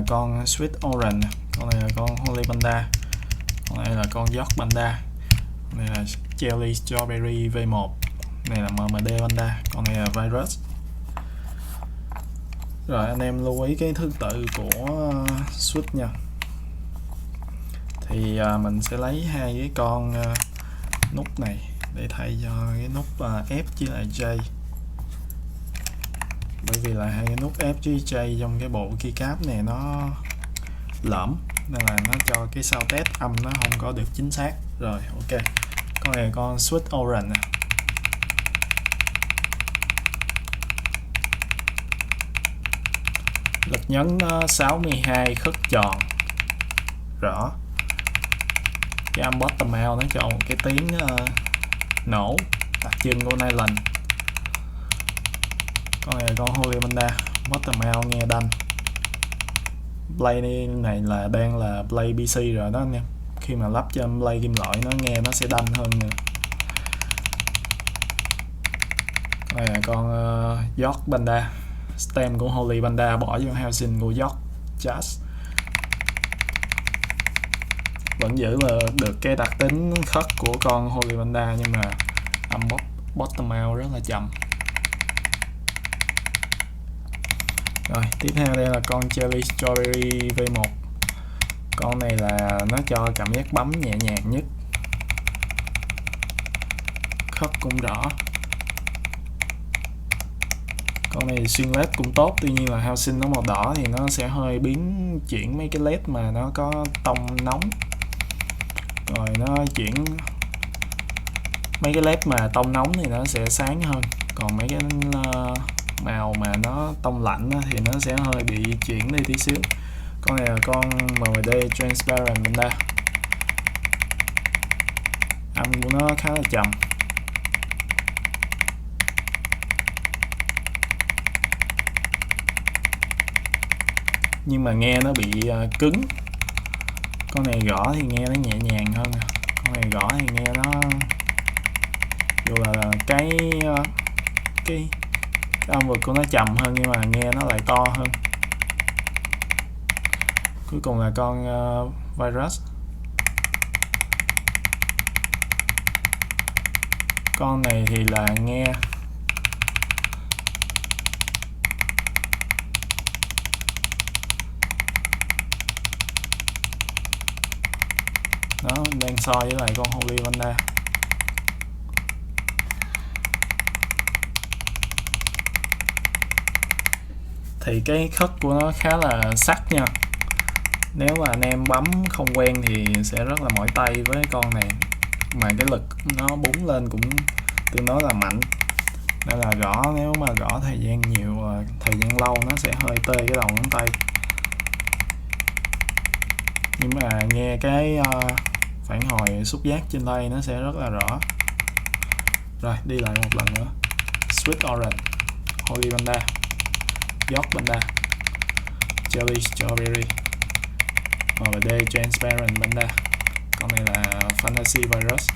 con Sweet Orange, con này là con Holy Panda, con này là con York Panda, con này là Jelly Strawberry V1, này là MMD Panda, con này là Virus. Rồi anh em lưu ý cái thứ tự của Sweet nha. Thì mình sẽ lấy hai cái con nút này để thay cho cái nút F với lại J, bởi vì là hai cái nút F với J trong cái bộ keycap này nó lởm nên là nó cho cái sound test âm nó không có được chính xác. Rồi ok, con này là con Sweet Orange nè. Lực nhấn nó 62 khớp tròn rõ. Cái âm bottom out nó cho một cái tiếng nổ đặc trưng của Nylon. Con này là con Holy Panda, bottom out nghe đanh. Play này là đang là play PC rồi đó anh em. Khi mà lắp cho play kim loại nó nghe nó sẽ đanh hơn nữa. Con này là con York Panda, stem của Holy Panda bỏ vô housing của York Jazz. Vẫn giữ là được cái đặc tính khớp của con Holy Panda nhưng mà âm bottom out rất là chậm. Rồi tiếp theo đây là con Jelly Strawberry V1. Con này là nó cho cảm giác bấm nhẹ nhàng nhất, khớp cũng rõ. Con này xuyên led cũng tốt, tuy nhiên là housing nó màu đỏ thì nó sẽ hơi biến chuyển mấy cái led mà nó có tông nóng, rồi nó chuyển mấy cái led mà tông nóng thì nó sẽ sáng hơn, còn mấy cái màu mà nó tông lạnh thì nó sẽ hơi bị chuyển đi tí xíu. Con này là con MMD Transparent Panda, âm của nó khá là trầm. Nhưng mà nghe nó bị cứng. Con này gõ thì nghe nó nhẹ nhàng hơn, con này gõ thì nghe nó dù là cái âm vực của nó trầm hơn nhưng mà nghe nó lại to hơn. Cuối cùng là con Virus. Con này thì là nghe nó đang so với lại con Holy Panda. Thì cái khớp của nó khá là sắc nha. Nếu mà anh em bấm không quen thì sẽ rất là mỏi tay với con này, mà cái lực nó búng lên cũng tương đối là mạnh, nên là gõ nếu mà gõ thời gian nhiều, thời gian lâu nó sẽ hơi tê cái đầu ngón tay. Nhưng mà nghe cái phản hồi xúc giác trên tay nó sẽ rất là rõ. Rồi đi lại một lần nữa. Sweet Orange, Holy Panda, York Panda, Jelly Strawberry, MMD Transparent Panda, con này là Fantasy Virus.